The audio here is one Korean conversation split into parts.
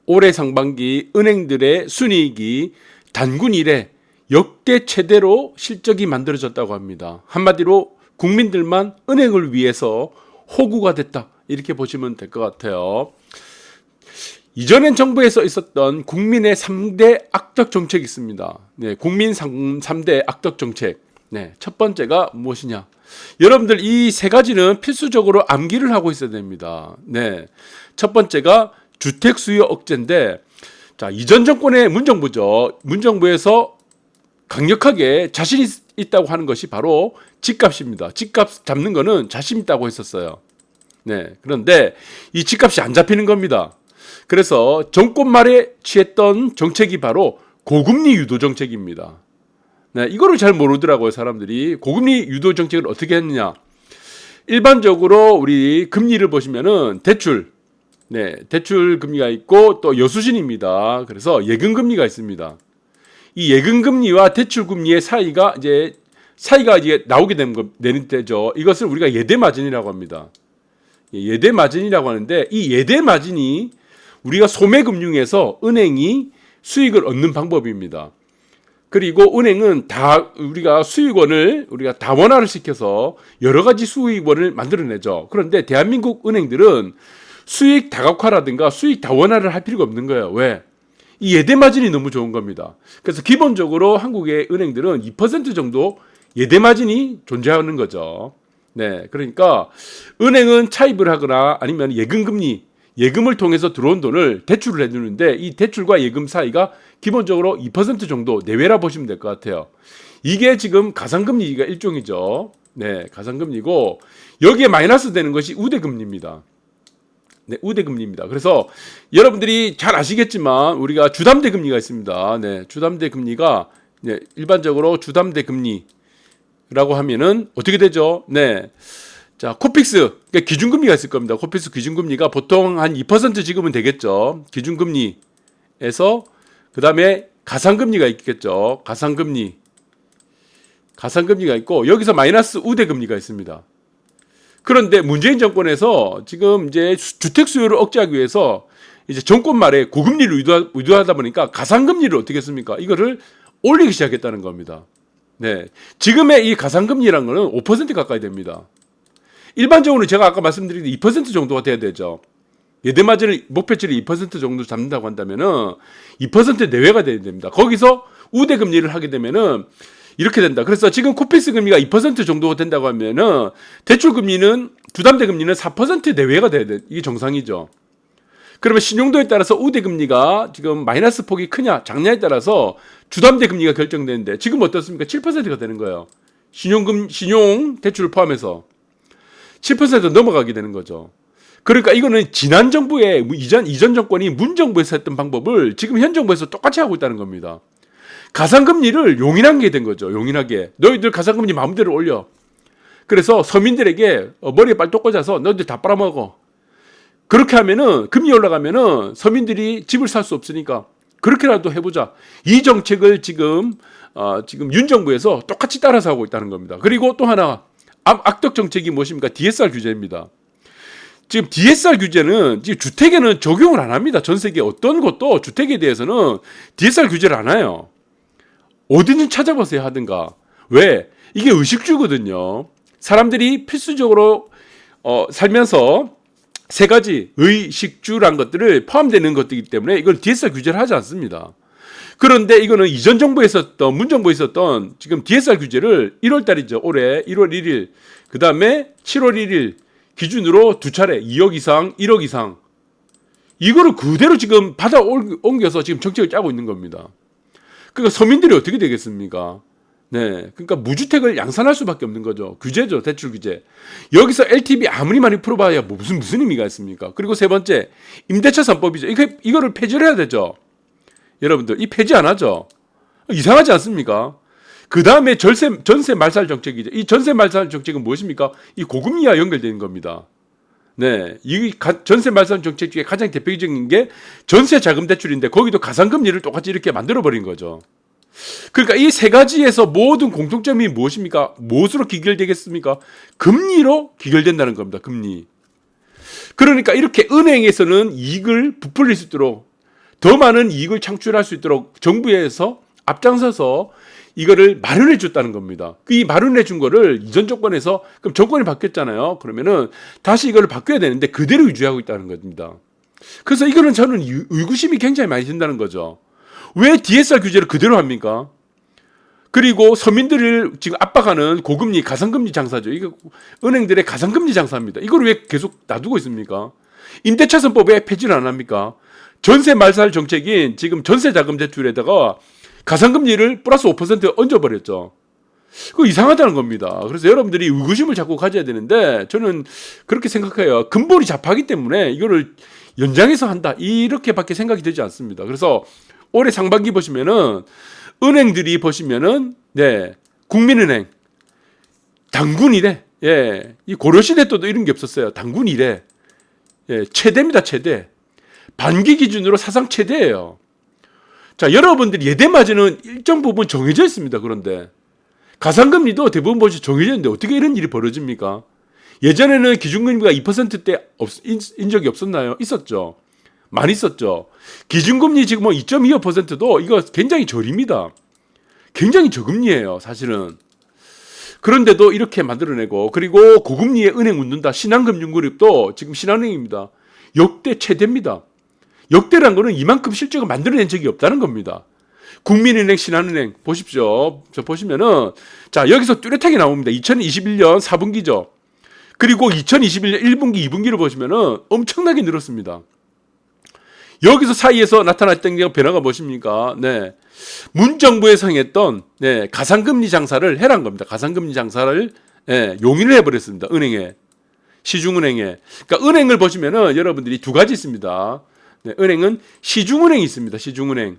올해 상반기 은행들의 순이익이 단군 이래 역대 최대로 실적이 만들어졌다고 합니다. 한마디로 국민들만 은행을 위해서 호구가 됐다, 이렇게 보시면 될 것 같아요. 이전엔 정부에서 있었던 국민의 3대 악덕 정책이 있습니다. 네, 국민 3대 악덕 정책. 네, 첫 번째가 무엇이냐? 여러분들 이 세 가지는 필수적으로 암기를 하고 있어야 됩니다. 네, 첫 번째가 주택 수요 억제인데, 자, 이전 정권의 문정부죠. 문정부에서 강력하게 자신 있다고 하는 것이 바로 집값입니다. 집값 잡는 거는 자신 있다고 했었어요. 네, 그런데 이 집값이 안 잡히는 겁니다. 그래서 정권 말에 취했던 정책이 바로 고금리 유도 정책입니다. 네, 이거를 잘 모르더라고요, 사람들이. 고금리 유도 정책을 어떻게 했느냐? 일반적으로 우리 금리를 보시면은 대출 금리가 있고 또 여수신입니다. 그래서 예금금리가 있습니다. 이 예금금리와 대출금리의 사이가 이제 나오게 되는 때죠. 이것을 우리가 예대마진이라고 합니다. 예대마진이라고 하는데, 이 예대마진이 우리가 소매금융에서 은행이 수익을 얻는 방법입니다. 그리고 은행은 우리가 수익원을 다원화를 시켜서 여러 가지 수익원을 만들어내죠. 그런데 대한민국 은행들은 수익 다각화라든가 수익 다원화를 할 필요가 없는 거예요. 왜? 이 예대마진이 너무 좋은 겁니다. 그래서 기본적으로 한국의 은행들은 2% 정도 예대마진이 존재하는 거죠. 네, 그러니까 은행은 차입을 하거나 아니면 예금을 통해서 들어온 돈을 대출을 해주는데, 이 대출과 예금 사이가 기본적으로 2% 정도 내외라 보시면 될 것 같아요. 이게 지금 가상금리가 일종이죠. 네, 가상금리고, 여기에 마이너스 되는 것이 우대금리입니다. 네, 우대금리입니다. 그래서 여러분들이 잘 아시겠지만 우리가 주담대금리가 있습니다. 네, 주담대금리가 일반적으로 주담대금리라고 하면은 어떻게 되죠? 네. 자, 코픽스, 그러니까 기준금리가 있을 겁니다. 코픽스 기준금리가 보통 한 2% 지급은 되겠죠. 기준금리에서 그 다음에 가상금리가 있겠죠. 가상금리가 있고, 여기서 마이너스 우대금리가 있습니다. 그런데 문재인 정권에서 지금 이제 주택 수요를 억제하기 위해서 이제 정권 말에 고금리를 유도하다 보니까 가상금리를 어떻게 했습니까? 이거를 올리기 시작했다는 겁니다. 네, 지금의 이 가상금리라는 거는 5% 가까이 됩니다. 일반적으로 제가 아까 말씀드린 2% 정도가 돼야 되죠. 예대마진을 목표치를 2% 정도 잡는다고 한다면은 2% 내외가 돼야 됩니다. 거기서 우대금리를 하게 되면은 이렇게 된다. 그래서 지금 코픽스 금리가 2% 정도 된다고 하면은 대출금리는, 주담대금리는 4% 내외가 돼야 돼. 이게 정상이죠. 그러면 신용도에 따라서 우대금리가 지금 마이너스 폭이 크냐 작냐에 따라서 주담대금리가 결정되는데, 지금 어떻습니까? 7%가 되는 거예요. 신용 대출을 포함해서 7% 넘어가게 되는 거죠. 그러니까 이거는 지난 정부의 이전 정권이 문정부에서 했던 방법을 지금 현 정부에서 똑같이 하고 있다는 겁니다. 가상금리를 용인하게 된 거죠. 용인하게. 너희들 가상금리 마음대로 올려. 그래서 서민들에게 머리에 빨뚝 꽂아서 너희들 다 빨아먹어. 그렇게 하면은 금리 올라가면은 서민들이 집을 살 수 없으니까 그렇게라도 해보자. 이 정책을 지금 윤 정부에서 똑같이 따라서 하고 있다는 겁니다. 그리고 또 하나 악덕 정책이 무엇입니까? DSR 규제입니다. 지금 DSR 규제는 지금 주택에는 적용을 안 합니다. 전 세계 어떤 곳도 주택에 대해서는 DSR 규제를 안 해요. 어디든 찾아보세요 하든가. 왜? 이게 의식주거든요. 사람들이 필수적으로 살면서 세 가지 의식주란 것들을 포함되는 것이기 때문에 이걸 DSR 규제를 하지 않습니다. 그런데 이거는 이전 정부에 있었던, 문정부에 있었던 지금 DSR 규제를 1월 달이죠. 올해 1월 1일, 그 다음에 7월 1일 기준으로 두 차례 2억 이상, 1억 이상, 이거를 그대로 지금 받아 옮겨서 지금 정책을 짜고 있는 겁니다. 그러니까 서민들이 어떻게 되겠습니까? 네, 그러니까 무주택을 양산할 수밖에 없는 거죠. 규제죠, 대출 규제. 여기서 LTV 아무리 많이 풀어봐야 무슨 의미가 있습니까? 그리고 세 번째, 임대차 3법이죠. 이거를 폐지를 해야 되죠. 여러분들, 이 폐지 안 하죠? 이상하지 않습니까? 그 다음에 전세 말살 정책이죠. 이 전세 말살 정책은 무엇입니까? 이 고금리와 연결되는 겁니다. 네, 이 전세 말살 정책 중에 가장 대표적인 게 전세 자금 대출인데, 거기도 가상금리를 똑같이 이렇게 만들어버린 거죠. 그러니까 이 세 가지에서 모든 공통점이 무엇입니까? 무엇으로 귀결되겠습니까? 금리로 귀결된다는 겁니다. 금리. 그러니까 이렇게 은행에서는 이익을 부풀릴 수 있도록 더 많은 이익을 창출할 수 있도록 정부에서 앞장서서 이거를 마련해 줬다는 겁니다. 이 마련해 준 거를 이전 정권에서 그럼 정권이 바뀌었잖아요. 그러면은 다시 이거를 바뀌어야 되는데 그대로 유지하고 있다는 겁니다. 그래서 이거는 저는 의구심이 굉장히 많이 든다는 거죠. 왜 DSR 규제를 그대로 합니까? 그리고 서민들을 지금 압박하는 고금리, 가상금리 장사죠. 이거 은행들의 가상금리 장사입니다. 이걸 왜 계속 놔두고 있습니까? 임대차선법 왜 폐지를 안 합니까? 전세 말살 정책인 지금 전세 자금 대출에다가 가상금리를 플러스 5% 얹어버렸죠. 그거 이상하다는 겁니다. 그래서 여러분들이 의구심을 자꾸 가져야 되는데 저는 그렇게 생각해요. 근본이 잡하기 때문에 이거를 연장해서 한다. 이렇게밖에 생각이 되지 않습니다. 그래서 올해 상반기 보시면은 은행들이 보시면은 국민은행 당군 이래. 이 고려시대 때도 이런 게 없었어요. 당군 이래. 최대입니다. 최대. 반기 기준으로 사상 최대예요. 자, 여러분들이 예대 맞이는 일정 부분 정해져 있습니다. 그런데 가상금리도 대부분 보시 정해져 있는데 어떻게 이런 일이 벌어집니까? 예전에는 기준금리가 2%대 인 적이 없었나요? 있었죠. 많이 있었죠. 기준금리 지금 뭐 2.25%도 이거 굉장히 저립니다. 굉장히 저금리예요, 사실은. 그런데도 이렇게 만들어내고, 그리고 고금리에 은행 웃는다. 신한금융그룹도 지금 신한은행입니다. 역대 최대입니다. 역대란 거는 이만큼 실적을 만들어낸 적이 없다는 겁니다. 국민은행, 신한은행 보십시오. 저 보시면은 자, 여기서 뚜렷하게 나옵니다. 2021년 4분기죠. 그리고 2021년 1분기, 2분기를 보시면은 엄청나게 늘었습니다. 여기서 사이에서 나타났던 변화가 무엇입니까? 문정부에서 행했던 가상금리 장사를 해란 겁니다. 가상금리 장사를 용인을 해버렸습니다. 은행에, 시중은행에. 그러니까 은행을 보시면은 여러분들이 두 가지 있습니다. 은행은 시중은행이 있습니다. 시중은행.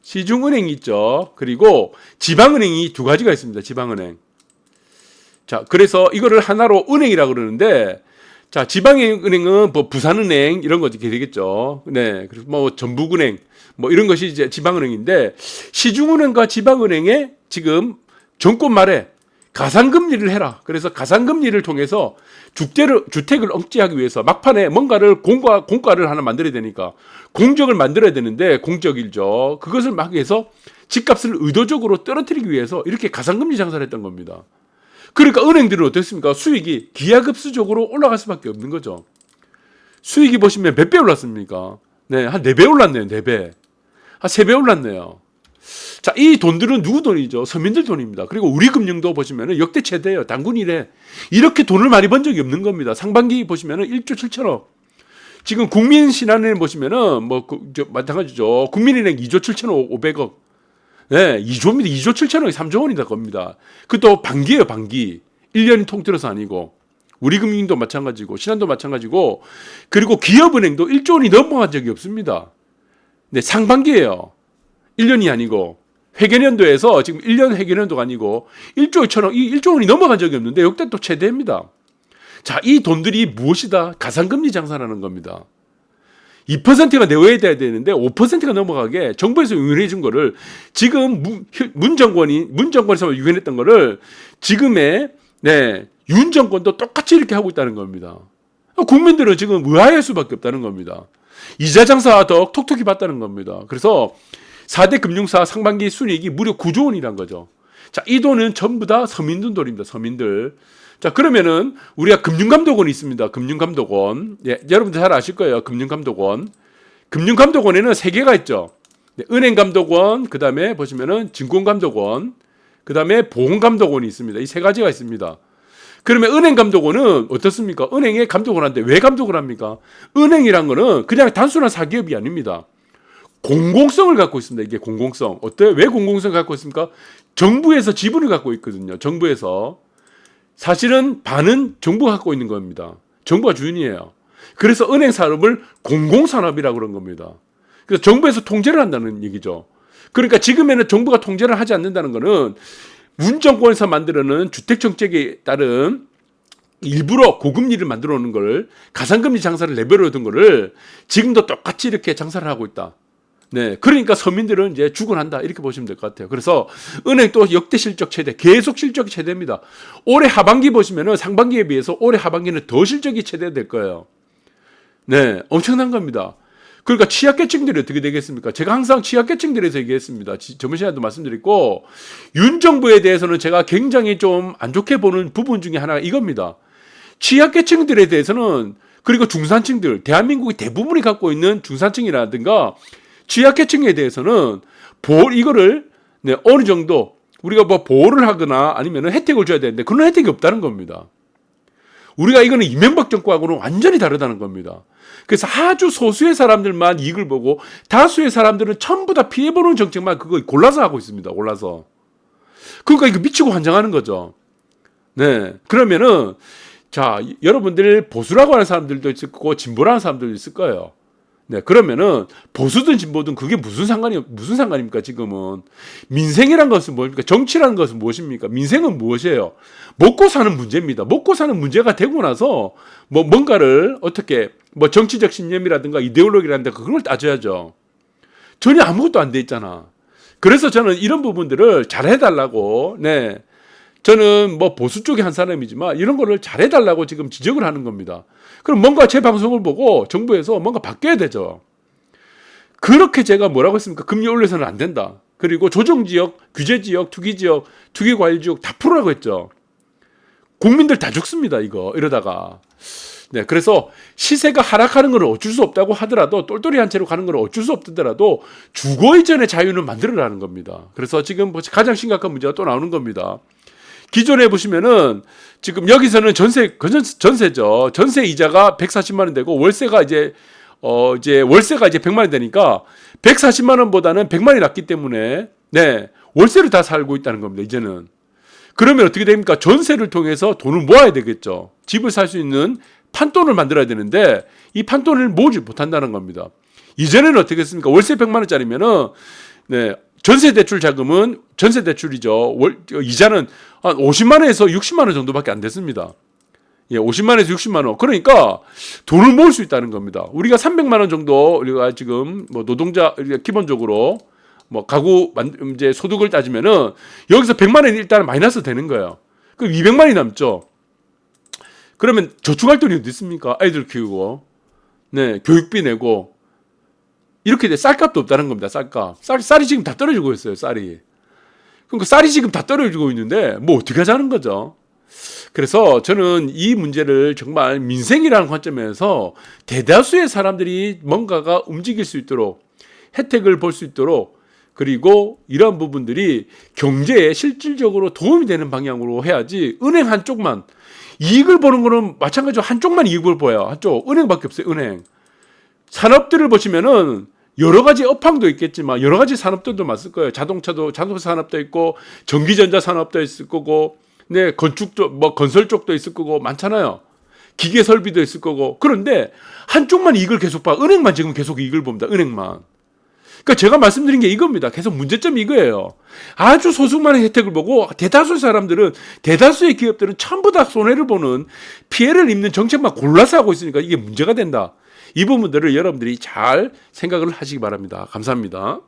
시중은행이 있죠. 그리고 지방은행이 두 가지가 있습니다. 지방은행. 자, 그래서 이거를 하나로 은행이라고 그러는데, 자, 지방은행은 뭐 부산은행 이런 것이 되겠죠. 그리고 뭐 전북은행 뭐 이런 것이 이제 지방은행인데, 시중은행과 지방은행에 지금 정권 말에 가상금리를 해라. 그래서 가상금리를 통해서 주택을 억제하기 위해서 막판에 뭔가를 공과를 하나 만들어야 되니까 공적을 만들어야 되는데 공적일죠. 그것을 막 해서 집값을 의도적으로 떨어뜨리기 위해서 이렇게 가상금리 장사를 했던 겁니다. 그러니까 은행들은 어떻습니까? 수익이 기하급수적으로 올라갈 수밖에 없는 거죠. 수익이 보시면 몇 배 올랐습니까? 한 4배 올랐네요. 4배. 한 3배 올랐네요. 자, 이 돈들은 누구 돈이죠? 서민들 돈입니다. 그리고 우리 금융도 보시면은 역대 최대예요. 당군 이래. 이렇게 돈을 많이 번 적이 없는 겁니다. 상반기 보시면은 1조 7천억. 지금 국민신한은행 보시면은 마찬가지죠. 국민은행 2조 7,500억. 2조입니다. 2조 7천억이 3조 원이다 겁니다. 그것도 반기예요, 반기. 1년이 통틀어서 아니고. 우리금융도 마찬가지고, 신한도 마찬가지고, 그리고 기업은행도 1조 원이 넘어간 적이 없습니다. 상반기예요. 1년이 아니고. 회계년도에서 지금 1년 회계년도가 아니고 1조 2천억, 1조 원이 넘어간 적이 없는데 역대 또 최대입니다. 자, 이 돈들이 무엇이다? 가상금리 장사라는 겁니다. 2%가 내외야 돼야 되는데 5%가 넘어가게 정부에서 유인해 준 거를 지금 문정권에서 유인했던 거를 지금의 윤 정권도 똑같이 이렇게 하고 있다는 겁니다. 국민들은 지금 의아할 수밖에 없다는 겁니다. 이자 장사 더 톡톡히 봤다는 겁니다. 그래서 4대 금융사 상반기 순이익이 무려 9조 원이란 거죠. 자, 이 돈은 전부 다 서민들 돈입니다. 서민들. 자, 그러면은 우리가 금융감독원이 있습니다. 금융감독원. 여러분들 잘 아실 거예요. 금융감독원. 금융감독원에는 3개가 있죠. 은행감독원, 그 다음에 보시면은 증권감독원, 그 다음에 보험감독원이 있습니다. 이 3가지가 있습니다. 그러면 은행감독원은 어떻습니까? 은행에 감독을 하는데 왜 감독을 합니까? 은행이란 거는 그냥 단순한 사기업이 아닙니다. 공공성을 갖고 있습니다. 이게 공공성. 어때요? 왜 공공성을 갖고 있습니까? 정부에서 지분을 갖고 있거든요. 정부에서. 사실은 반은 정부가 갖고 있는 겁니다. 정부가 주인이에요. 그래서 은행 산업을 공공산업이라고 그런 겁니다. 그래서 정부에서 통제를 한다는 얘기죠. 그러니까 지금에는 정부가 통제를 하지 않는다는 것은 문정권에서 만들어낸 주택정책에 따른 일부러 고금리를 만들어 놓는 걸, 가상금리 장사를 내버려 둔 거를 지금도 똑같이 이렇게 장사를 하고 있다. 그러니까 서민들은 이제 죽어난다. 이렇게 보시면 될 것 같아요. 그래서 은행 또 역대 실적 최대, 계속 실적이 최대입니다. 올해 하반기 보시면은 상반기에 비해서 올해 하반기는 더 실적이 최대될 거예요. 엄청난 겁니다. 그러니까 취약계층들이 어떻게 되겠습니까? 제가 항상 취약계층들에서 얘기했습니다. 저번 시간에도 말씀드렸고, 윤 정부에 대해서는 제가 굉장히 좀 안 좋게 보는 부분 중에 하나가 이겁니다. 취약계층들에 대해서는, 그리고 중산층들, 대한민국의 대부분이 갖고 있는 중산층이라든가 취약계층에 대해서는 이거를 어느 정도 우리가 뭐 보호를 하거나 아니면 혜택을 줘야 되는데 그런 혜택이 없다는 겁니다. 우리가 이거는 이명박 정권하고는 완전히 다르다는 겁니다. 그래서 아주 소수의 사람들만 이익을 보고 다수의 사람들은 전부 다 피해보는 정책만 그거 골라서 하고 있습니다. 골라서. 그러니까 이거 미치고 환장하는 거죠. 네. 그러면은 자, 여러분들 보수라고 하는 사람들도 있을 거고 진보라는 사람들도 있을 거예요. 네, 그러면은 보수든 진보든 그게 무슨 상관입니까? 지금은 민생이란 것은 뭡니까? 정치라는 것은 무엇입니까? 민생은 무엇이에요? 먹고 사는 문제입니다. 먹고 사는 문제가 되고 나서 뭐 뭔가를 어떻게 뭐 정치적 신념이라든가 이데올로기라든가 그런 걸 따져야죠. 전혀 아무것도 안 돼 있잖아. 그래서 저는 이런 부분들을 잘 해달라고, 네. 저는 뭐 보수 쪽에 한 사람이지만 이런 거를 잘해달라고 지금 지적을 하는 겁니다. 그럼 뭔가 제 방송을 보고 정부에서 뭔가 바뀌어야 되죠. 그렇게 제가 뭐라고 했습니까? 금리 올려서는 안 된다. 그리고 조정지역, 규제지역, 투기지역, 투기과일지역 다 풀으라고 했죠. 국민들 다 죽습니다. 이러다가. 네, 그래서 시세가 하락하는 건 어쩔 수 없다고 하더라도 똘똘이 한 채로 가는 건 어쩔 수 없더라도 주거 이전의 자유는 만들어라는 겁니다. 그래서 지금 가장 심각한 문제가 또 나오는 겁니다. 기존에 보시면은 지금 여기서는 전세죠. 전세 이자가 140만 원 되고 월세가 이제 월세가 이제 100만 원 되니까 140만 원보다는 100만 원이 낮기 때문에 네, 월세를 다 살고 있다는 겁니다. 이제는. 그러면 어떻게 됩니까? 전세를 통해서 돈을 모아야 되겠죠. 집을 살 수 있는 판돈을 만들어야 되는데 이 판돈을 모으지 못한다는 겁니다. 이전에는 어떻게 했습니까? 월세 100만 원짜리면은 네, 전세대출 자금은 전세대출이죠. 이자는 한 50만 원에서 60만 원 정도밖에 안 됐습니다. 예, 50만 원에서 60만 원. 그러니까 돈을 모을 수 있다는 겁니다. 우리가 300만 원 정도 우리가 지금 뭐 노동자 기본적으로 뭐 가구 이제 소득을 따지면은 여기서 100만 원이 일단 마이너스 되는 거예요. 그럼 200만 원이 남죠. 그러면 저축할 돈이 어디 있습니까? 아이들 키우고, 네, 교육비 내고. 이렇게 돼 쌀값도 없다는 겁니다. 쌀값. 쌀이 지금 다 떨어지고 있어요. 쌀이. 그러니까 쌀이 지금 다 떨어지고 있는데 뭐 어떻게 하자는 거죠. 그래서 저는 이 문제를 정말 민생이라는 관점에서 대다수의 사람들이 뭔가가 움직일 수 있도록 혜택을 볼 수 있도록 그리고 이러한 부분들이 경제에 실질적으로 도움이 되는 방향으로 해야지 은행 한쪽만 이익을 보는 거는 마찬가지로 한쪽만 이익을 보여요. 한쪽 은행밖에 없어요. 은행. 산업들을 보시면은 여러 가지 업황도 있겠지만 여러 가지 산업들도 많을 거예요. 자동차 산업도 있고 전기전자 산업도 있을 거고, 네, 건축 쪽, 뭐 건설 쪽도 있을 거고 많잖아요. 기계 설비도 있을 거고. 그런데 한쪽만 이익을 계속 봐. 은행만 지금 계속 이익을 봅니다. 은행만. 그러니까 제가 말씀드린 게 이겁니다. 계속 문제점이 이거예요. 아주 소수만의 혜택을 보고 대다수 사람들은 대다수의 기업들은 전부 다 손해를 보는 피해를 입는 정책만 골라서 하고 있으니까 이게 문제가 된다. 이 부분들을 여러분들이 잘 생각을 하시기 바랍니다. 감사합니다.